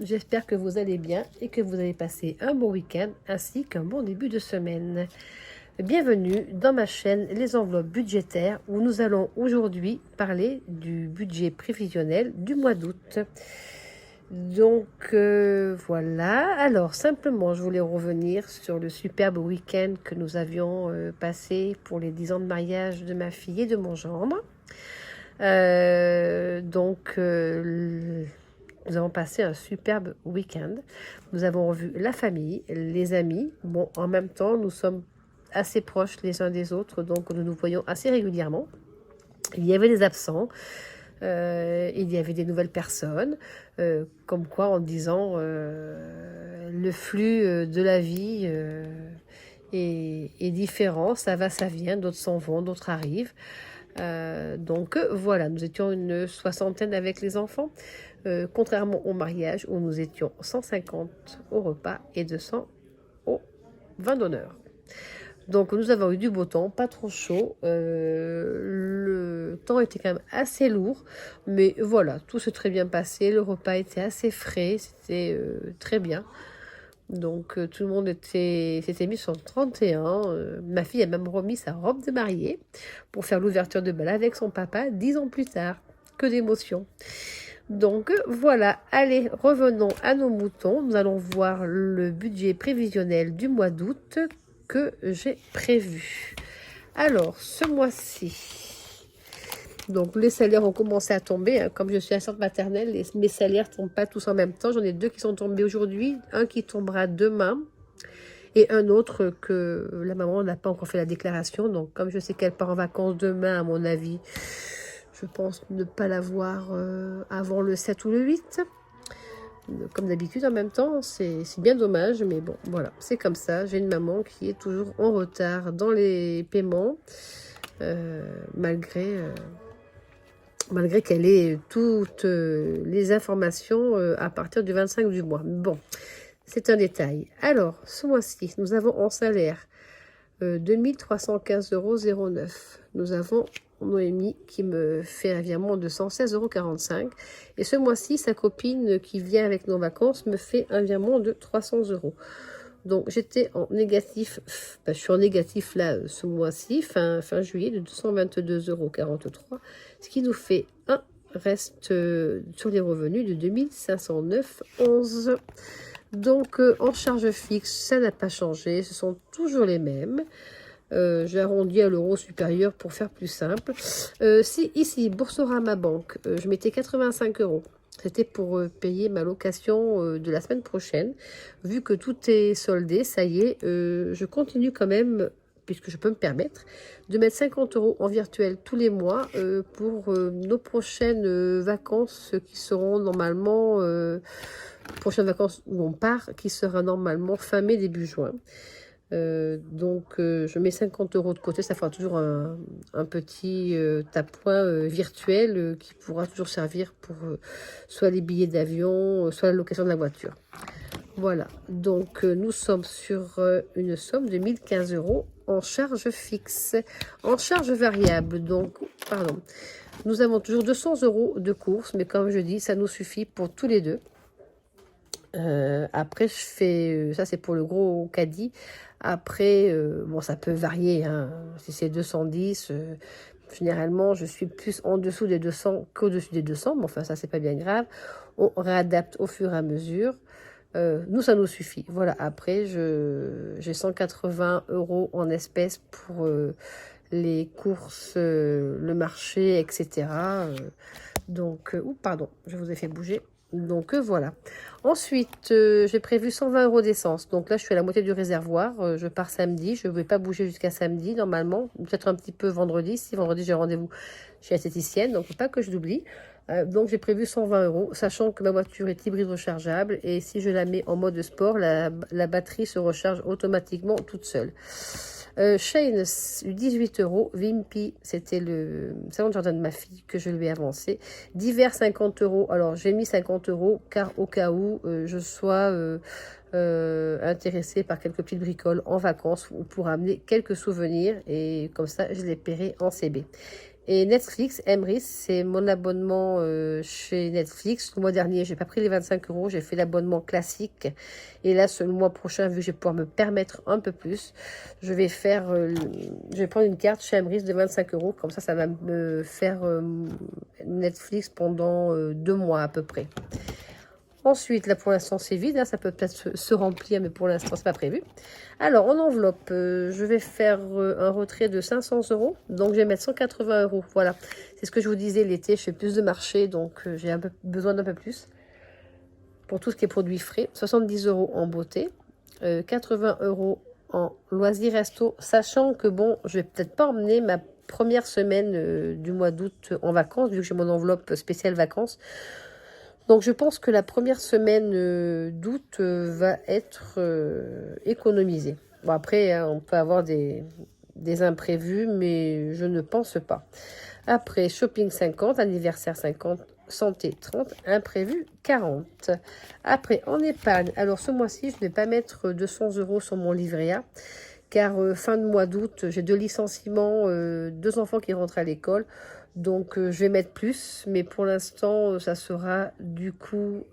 j'espère que vous allez bien et que vous avez passé un bon week-end ainsi qu'un bon début de semaine. Bienvenue dans ma chaîne Les Enveloppes Budgétaires où nous allons aujourd'hui parler du budget prévisionnel du mois d'août. Donc voilà, alors simplement je voulais revenir sur le superbe week-end que nous avions passé pour les 10 ans de mariage de ma fille et de mon gendre. Nous avons passé un superbe week-end. Nous avons revu la famille, les amis. Bon, en même temps, nous sommes assez proches les uns des autres, donc nous nous voyons assez régulièrement. Il y avait des absents, il y avait des nouvelles personnes, comme quoi en disant le flux de la vie est différent, ça va, ça vient, d'autres s'en vont, d'autres arrivent. Voilà, nous étions une soixantaine avec les enfants, contrairement au mariage où nous étions 150 au repas et 200 au vin d'honneur. Donc nous avons eu du beau temps, pas trop chaud, le temps était quand même assez lourd, mais voilà, tout s'est très bien passé, le repas était assez frais, c'était très bien. Donc tout le monde s'était mis sur le 31. Ma fille a même remis sa robe de mariée pour faire l'ouverture de bal avec son papa 10 ans plus tard. Que d'émotion. Donc voilà, allez, revenons à nos moutons. Nous allons voir le budget prévisionnel du mois d'août que j'ai prévu. Alors, ce mois-ci, donc les salaires ont commencé à tomber, hein. Comme je suis assistante maternelle, mes salaires ne tombent pas tous en même temps. J'en ai 2 qui sont tombés aujourd'hui, un qui tombera demain et un autre que la maman n'a pas encore fait la déclaration. Donc comme je sais qu'elle part en vacances demain, à mon avis, je pense ne pas l'avoir avant le 7 ou le 8. Comme d'habitude en même temps, c'est bien dommage, mais bon, voilà, c'est comme ça. J'ai une maman qui est toujours en retard dans les paiements, malgré qu'elle ait toutes les informations à partir du 25 du mois. Bon, c'est un détail. Alors, ce mois-ci, nous avons en salaire 2315,09 €. Nous avons Noémie qui me fait un virement de 116,45 €. Et ce mois-ci, sa copine qui vient avec nos vacances me fait un virement de 300 €. Donc j'étais en négatif, je suis en négatif là ce mois-ci, fin juillet, de 222,43 €, ce qui nous fait un reste sur les revenus de 2509,11 €. Donc en charge fixe, ça n'a pas changé, ce sont toujours les mêmes. J'ai arrondi à l'euro supérieur pour faire plus simple. Si ici, Boursorama Banque, je mettais 85 €. C'était pour payer ma location de la semaine prochaine. Vu que tout est soldé, ça y est, je continue quand même, puisque je peux me permettre, de mettre 50 € en virtuel tous les mois pour nos prochaines vacances qui seront normalement, prochaines vacances où on part, qui sera normalement fin mai, début juin. Je mets 50 € de côté, ça fera toujours un petit tapoin virtuel qui pourra toujours servir pour soit les billets d'avion, soit la location de la voiture. Voilà, donc nous sommes sur une somme de 1015 € en charge fixe. En charge variable, donc, pardon, nous avons toujours 200 € de courses, mais comme je dis, ça nous suffit pour tous les deux. Après, je fais, ça c'est pour le gros caddie. Après, bon, ça peut varier, hein. Si c'est 210, généralement, je suis plus en dessous des 200 qu'au-dessus des 200. Mais enfin, ça, c'est pas bien grave. On réadapte au fur et à mesure. Nous, ça nous suffit. Voilà, après, j'ai 180 € en espèces pour les courses, le marché, etc. Pardon, je vous ai fait bouger. Donc voilà. Ensuite, j'ai prévu 120 € d'essence. Donc là, je suis à la moitié du réservoir. Je pars samedi. Je ne vais pas bouger jusqu'à samedi, normalement. Peut-être un petit peu vendredi. Si vendredi, j'ai rendez-vous chez l'esthéticienne. Donc, il ne faut pas que je l'oublie. Donc, j'ai prévu 120 €, sachant que ma voiture est hybride rechargeable. Et si je la mets en mode sport, la batterie se recharge automatiquement toute seule. Shane, 18 €. Wimpy, c'était le salon de jardin de ma fille que je lui ai avancé. Divers, 50 €. Alors, j'ai mis 50 € car au cas où je sois intéressée par quelques petites bricoles en vacances ou pour amener quelques souvenirs. Et comme ça, je les paierai en CB. Et Netflix, Emrys, c'est mon abonnement chez Netflix. Le mois dernier, j'ai pas pris les 25 euros, j'ai fait l'abonnement classique. Et là, le mois prochain, vu que je vais pouvoir me permettre un peu plus, je vais faire, je vais prendre une carte chez Emrys de 25 euros. Comme ça va me faire Netflix pendant 2 mois à peu près. Ensuite, là pour l'instant c'est vide, hein, ça peut peut-être se remplir, mais pour l'instant c'est pas prévu. Alors en enveloppe, je vais faire un retrait de 500 euros, donc je vais mettre 180 euros. Voilà, c'est ce que je vous disais, l'été je fais plus de marché, donc j'ai besoin d'un peu plus. Pour tout ce qui est produits frais, 70 euros en beauté, 80 euros en loisirs resto, sachant que bon, je vais peut-être pas emmener ma première semaine du mois d'août en vacances, vu que j'ai mon enveloppe spéciale vacances. Donc je pense que la première semaine d'août va être économisée. Bon après, hein, on peut avoir des imprévus, mais je ne pense pas. Après, shopping 50, anniversaire 50, santé 30, imprévu 40. Après, en épargne, alors ce mois-ci, je ne vais pas mettre 200 euros sur mon livret A, car fin de mois d'août, j'ai 2 licenciements, 2 enfants qui rentrent à l'école. Donc je vais mettre plus, mais pour l'instant ça sera du coup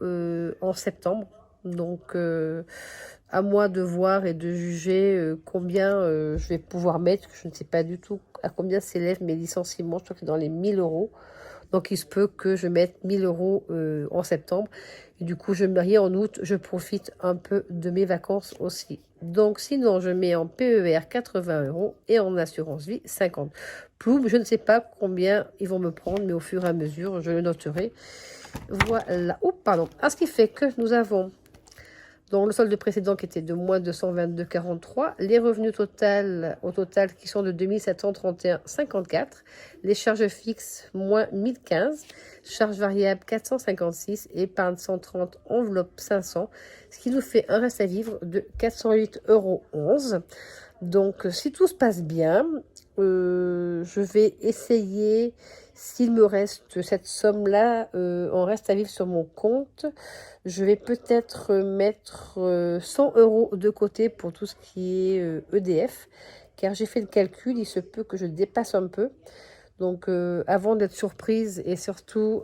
en septembre. Donc à moi de voir et de juger combien je vais pouvoir mettre. Je ne sais pas du tout à combien s'élèvent mes licenciements. Je crois que c'est dans les 1000 euros. Donc il se peut que je mette 1000 euros en septembre. Et du coup je me marie en août. Je profite un peu de mes vacances aussi. Donc sinon je mets en PER 80 euros et en assurance vie 50. Ploum, je ne sais pas combien ils vont me prendre, mais au fur et à mesure je le noterai. Voilà. Oh pardon. À ce qui fait que nous avons donc le solde précédent qui était de moins 222,43, les revenus au total qui sont de 2731,54, les charges fixes moins 1015, charges variables 456, épargne 130, enveloppe 500, ce qui nous fait un reste à vivre de 408,11 euros. Donc si tout se passe bien, je vais essayer, s'il me reste cette somme-là en reste à vivre sur mon compte, je vais peut-être mettre 100 euros de côté pour tout ce qui est EDF, car j'ai fait le calcul, il se peut que je dépasse un peu. Donc avant d'être surprise et surtout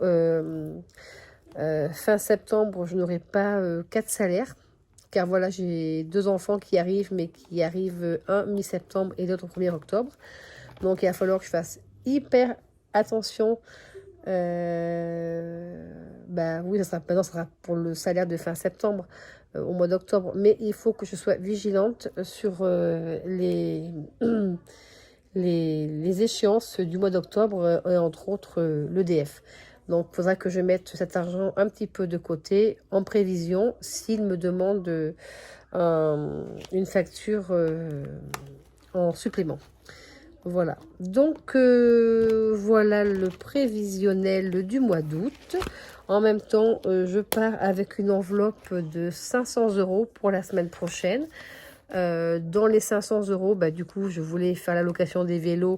fin septembre, je n'aurai pas 4 salaires. Car voilà, j'ai 2 enfants qui arrivent, mais qui arrivent un mi-septembre et l'autre au 1er octobre. Donc il va falloir que je fasse hyper attention. Oui, ça sera pour le salaire de fin septembre, au mois d'octobre. Mais il faut que je sois vigilante sur les échéances du mois d'octobre, et entre autres l'EDF. Donc, il faudra que je mette cet argent un petit peu de côté en prévision s'il me demande une facture en supplément. Voilà. Donc, voilà le prévisionnel du mois d'août. En même temps, je pars avec une enveloppe de 500 euros pour la semaine prochaine. Dans les 500 euros, du coup, je voulais faire la location des vélos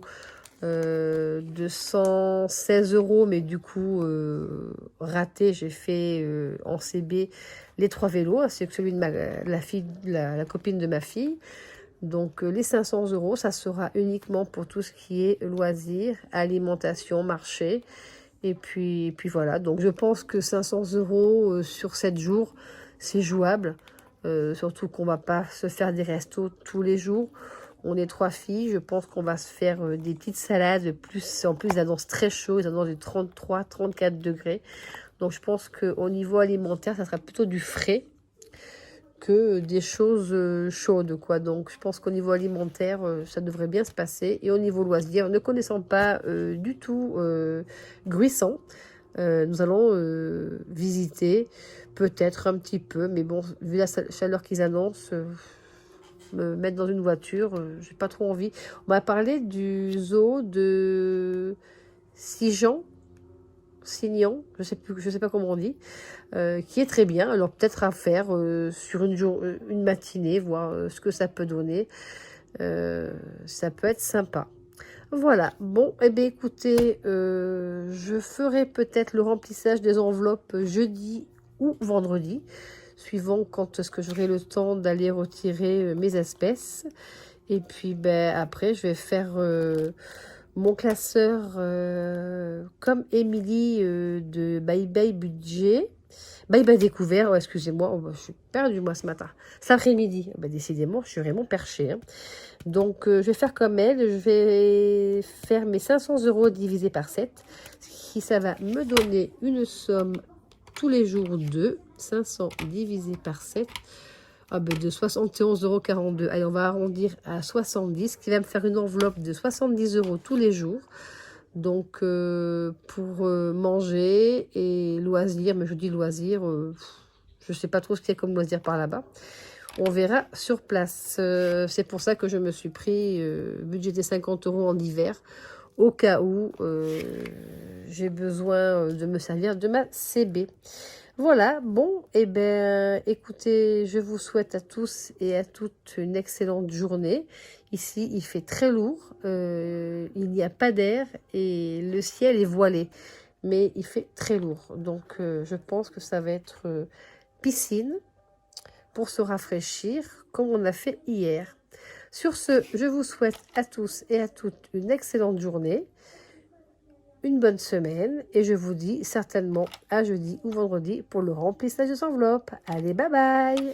de 116 euros, mais du coup raté. J'ai fait en CB les 3 vélos, ainsi que celui de la copine de ma fille. Donc les 500 euros, ça sera uniquement pour tout ce qui est loisirs, alimentation, marché. Et puis voilà, donc je pense que 500 euros sur 7 jours, c'est jouable. Surtout qu'on va pas se faire des restos tous les jours. On est 3 filles, je pense qu'on va se faire des petites salades, en plus ils annoncent très chaud, ils annoncent de 33, 34 degrés. Donc je pense qu'au niveau alimentaire, ça sera plutôt du frais que des choses chaudes, quoi. Donc je pense qu'au niveau alimentaire, ça devrait bien se passer. Et au niveau loisir, ne connaissant pas du tout Gruissant, nous allons visiter peut-être un petit peu, mais bon, vu la chaleur qu'ils annoncent, me mettre dans une voiture, j'ai pas trop envie. On m'a parlé du zoo de Signan, je sais pas comment on dit, qui est très bien. Alors peut-être à faire sur une matinée, voir ce que ça peut donner. Ça peut être sympa. Voilà, bon, eh bien écoutez, je ferai peut-être le remplissage des enveloppes jeudi ou vendredi, suivant quand est-ce que j'aurai le temps d'aller retirer mes espèces. Et puis après, je vais faire mon classeur, comme Émilie de Bye Bye Budget. Bye Bye Découvert, oh, excusez-moi, oh, je suis perdue moi ce matin. Cet après-midi, décidément, je suis vraiment perchée. Hein. Donc, je vais faire comme elle, je vais faire mes 500 € divisé par 7, ça va me donner une somme tous les jours de 500 divisé par 7, de 71,42 €. Allez, on va arrondir à 70, ce qui va me faire une enveloppe de 70 € tous les jours. Donc, pour manger et loisirs, mais je dis loisirs, je ne sais pas trop ce qu'il y a comme loisir par là-bas. On verra sur place. C'est pour ça que je me suis pris budgété 50 € en hiver, au cas où j'ai besoin de me servir de ma CB. Voilà, bon, et ben, écoutez, je vous souhaite à tous et à toutes une excellente journée. Ici, il fait très lourd, il n'y a pas d'air et le ciel est voilé, mais il fait très lourd. Donc, je pense que ça va être piscine pour se rafraîchir, comme on a fait hier. Sur ce, je vous souhaite à tous et à toutes une excellente journée, une bonne semaine, et je vous dis certainement à jeudi ou vendredi pour le remplissage des enveloppes. Allez, bye bye!